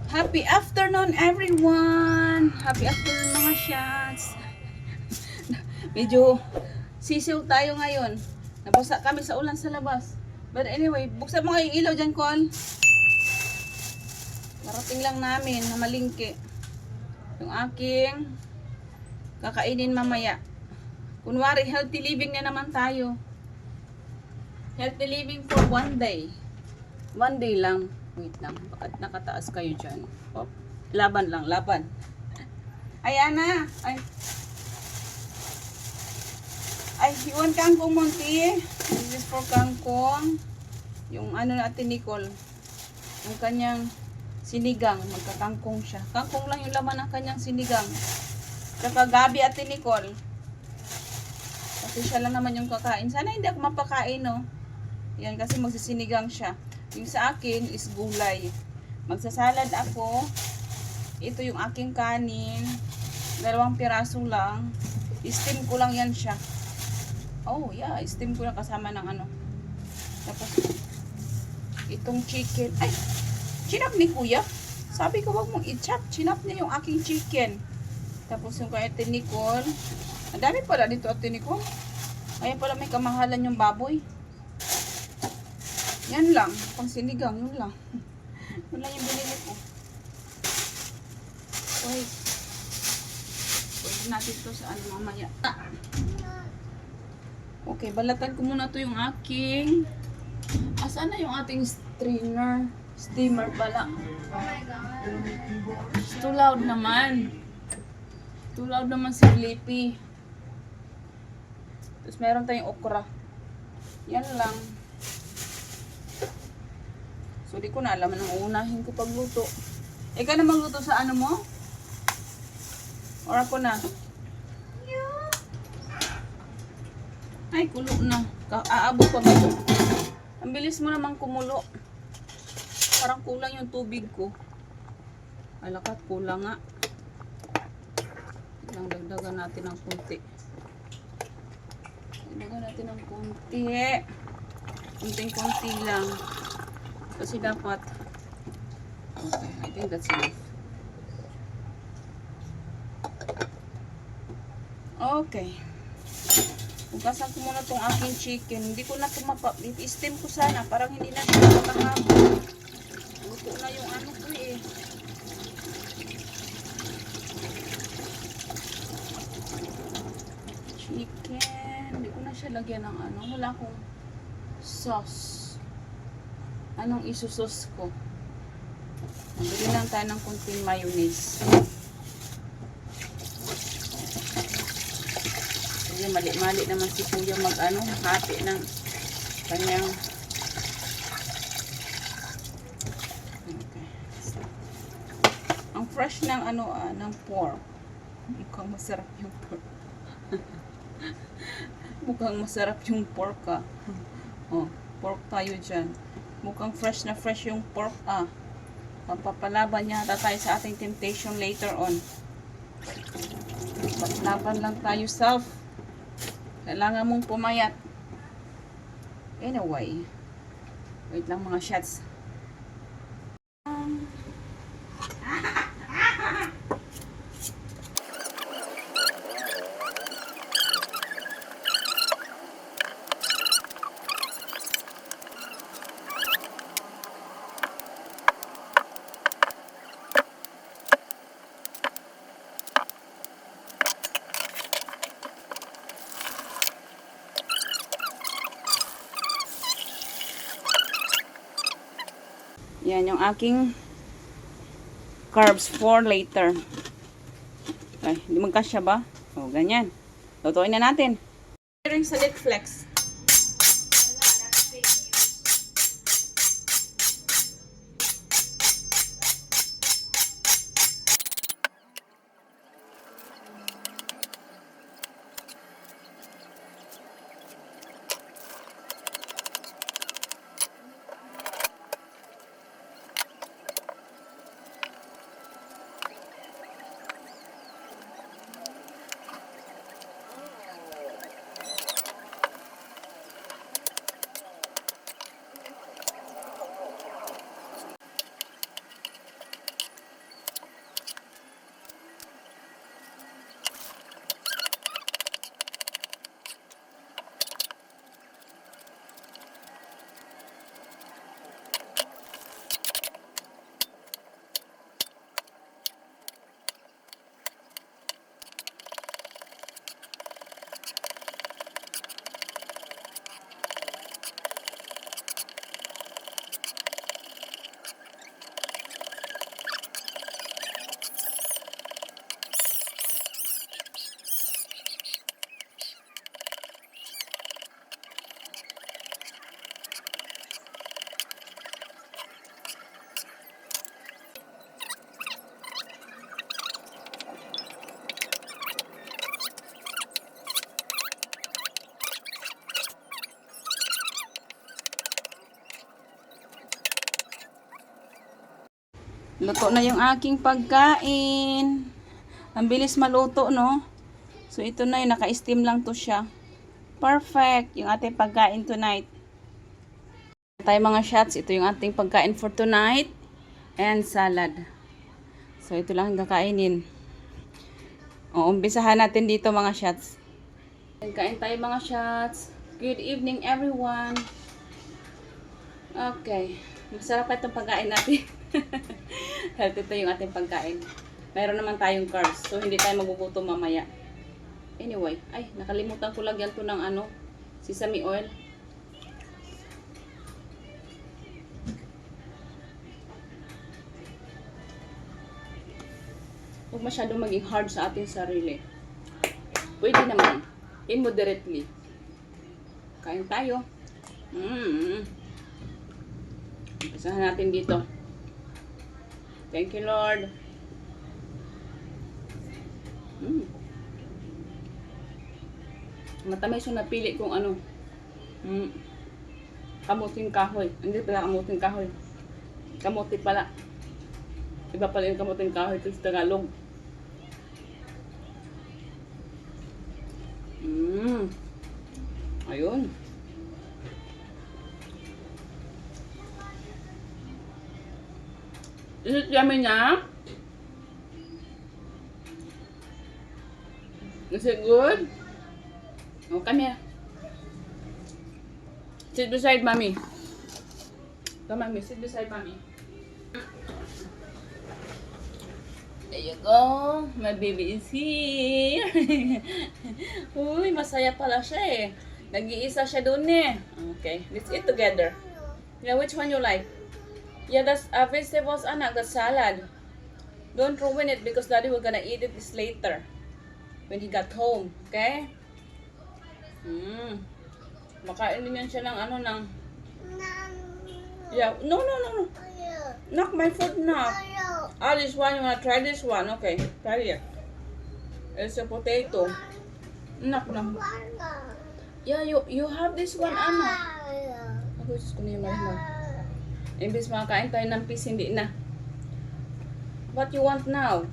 Happy afternoon, everyone! Happy afternoon, mga shots! Medyo sisiw tayo ngayon. Nabasa kami sa ulan sa labas. But anyway, buksan mo yung ilaw dyan, Col. Marating lang namin na malingki. Yung aking kakainin mamaya. Kunwari, healthy living na naman tayo. Healthy living for one day. One day lang. Wait lang. Bakit nakataas kayo dyan? Oh, laban lang. Laban. Ay, Ana. Ay, you want kangkong, Monty? This is for kangkong. Yung ano natin, Nicole. Yung kanyang sinigang. Magkakangkong siya. Kangkong lang yung laman ng kanyang sinigang. Tsaka gabi at Nicole. Kasi siya lang naman yung kakain. Sana hindi ako mapakain, no? Yan, kasi magsisinigang siya. Yung sa akin is gulay. Magsasalad ako. Ito yung aking kanin. 2 piraso lang. Steam ko lang yan siya. Oh, yeah. Steam ko lang kasama ng ano. Tapos, itong chicken. Ay! Chinap ni Kuya. Sabi ko, wag mong i-chop. Chinap niya yung aking chicken. Tapos yung kay Ate Nicole. Ang dami pala dito, Ate Nicole. Ayan pala may kamahalan yung baboy. Yan lang. Pang sinigang, yun lang. Yun lang yung binili ko. Wait. Pwede natin to sa ano mamaya. Okay, balatan ko muna to yung aking. Asan na yung ating strainer? Steamer pala. It's too loud naman. Too loud naman si Blippi. Tapos meron tayong okra. Yan lang. So, di ko na alam ang uunahin ko pagluto. Ikaw na magluto sa ano mo? Or ako na? Ay, kulo na. Aabot pa ba ito? Ang bilis mo naman kumulo. Parang kulang yung tubig ko. Alakat, kulang nga. Dagdagan natin ng konti. Dagdagan natin ng konti. Konting-konti lang. Kasi dapat. Okay, I think that's enough. Okay. Ugasan ko muna tong aking chicken. Hindi ko na i-steam ko sana. Parang hindi na siya makahapon. Luto na yung ano ko eh. Chicken. Hindi ko na siya lagyan ng ano. Wala akong sauce. Anong isusauce ko? Bili lang tayo ng kunting mayonnaise. Kasi mali-mali naman si Kuya mag-ano, hati ng kanyang. Okay. Ang fresh ng ano, ng pork. Mukhang masarap yung pork. Mukhang masarap yung pork Oh, pork tayo dyan. Mukhang fresh na fresh yung pork Pampapalaban niya tayo sa ating temptation later on. Paglaban lang tayo self. Kailangan mong pumayat. Anyway. Wait lang mga shots. Yan yung aking carbs for later. Ay, hindi magkasya ba? O, ganyan. Lutuin na natin. Ring Salit Flex. Luto na yung aking pagkain. Ang bilis maluto, no? So, ito na yun. Naka-steam lang to siya. Perfect. Yung ating pagkain tonight. Tayo mga shots. Ito yung ating pagkain for tonight. And salad. So, ito lang ang kakainin. O, umpisahan natin dito mga shots. Kain tayo mga shots. Good evening everyone. Okay. Masarap pa itong pagkain natin. Healthy ito yung ating pagkain. Mayroon naman tayong carbs. So, hindi tayo magugutom mamaya. Anyway. Ay, nakalimutan ko lagyan to ng sesame oil. Huwag masyadong maging hard sa ating sarili. Pwede naman. Immoderately. Kain tayo. Umpisahan natin dito. Thank you, Lord. Matamis yung napili kung kamuting kahoy. Hindi pala kamuting kahoy. Kamuti pala. Iba pala yung kamuting kahoy ito sa Tagalog. Ayun. Is it yummy na? Is it good? Oh, come here. Sit beside mommy. Come, mommy. Sit beside mommy. There you go. My baby is here. Uy, masaya pala siya eh. Nag-iisa siya doon eh. Okay, let's eat together. Yeah, which one you like? Yeah, that's vegetables, anak. That's salad. Don't ruin it because daddy will gonna eat it this later. When he got home. Okay? Makain din yan siya ng Yeah, no. Knock my food now. Ah, this one, you wanna try this one? Okay, try it. It's a potato. Knock. Yeah, you have this one, anak. Ako, Diyos ko na yung marimar. Imbis makakain tayo ng peace, hindi na. What you want now?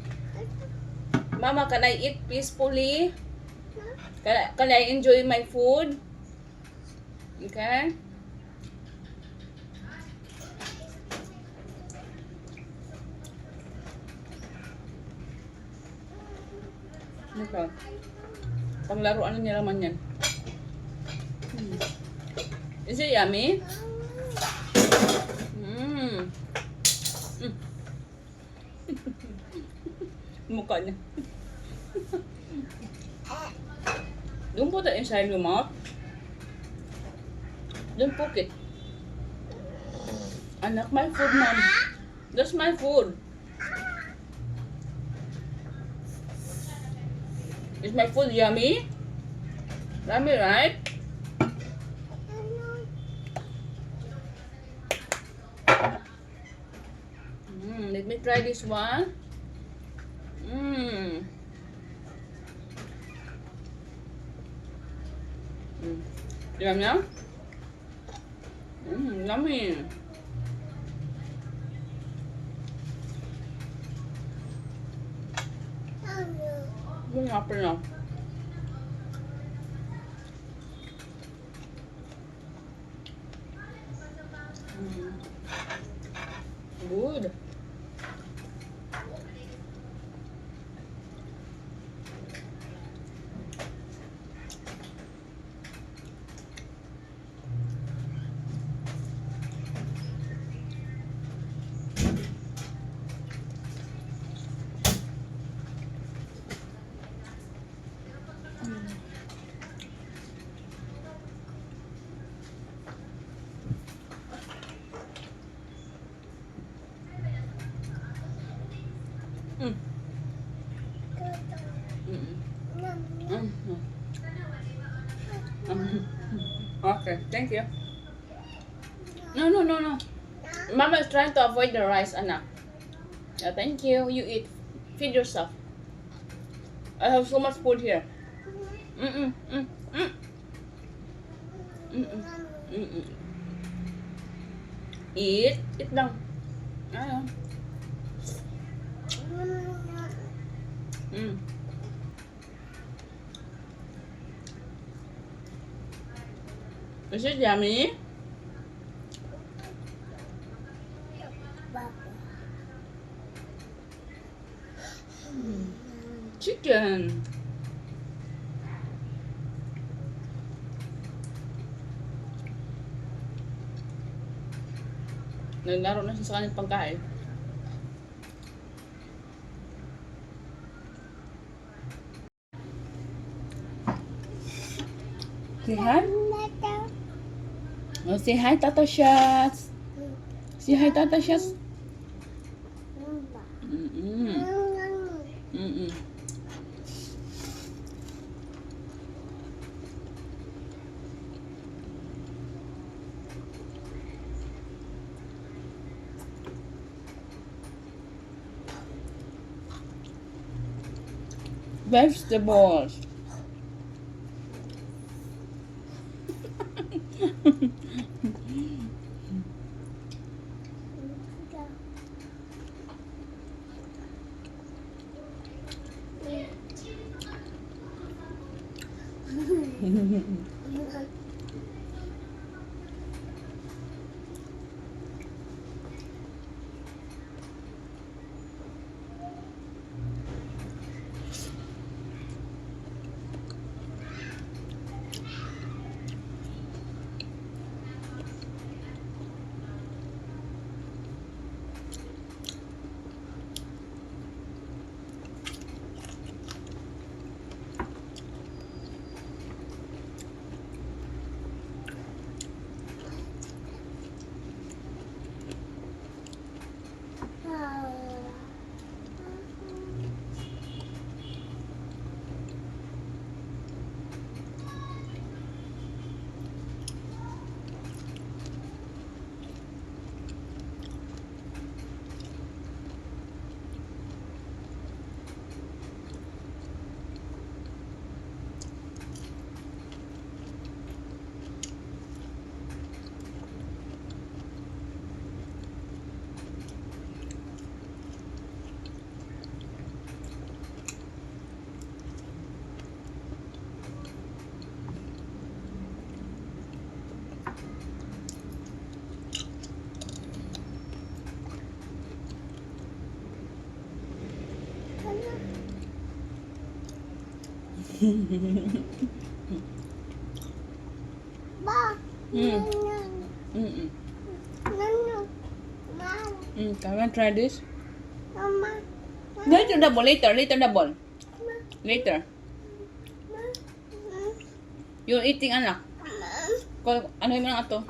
Mama, can I eat peacefully? Can I enjoy my food? Okay? Okay. Panglaruan nila naman yan. Is it yummy? Mukha niya. Don't put it inside your mouth. Don't poke it. Anak, my food, mom. That's my food. Is my food yummy? Yummy, right? Let me try this one. Yum yum. Yummy. Good afternoon. Good. Okay, thank you. No. Mama is trying to avoid the rice, anak. Yeah, thank you. You eat. Feed yourself. I have so much food here. Eat lang. Ayun. Mm. Is it yummy? Chicken. Naglaro na siya sa kanyang pagkain. Say hi. Oh, say hi, Tata Shots. Say hi, Tata Shots. Mm-mm. Mm-mm. Vegetables. Ba. Mm. Mm-mm. Can I try this? Mama. Later double, later double. Later. You're eating anak. Ano yung mga ato?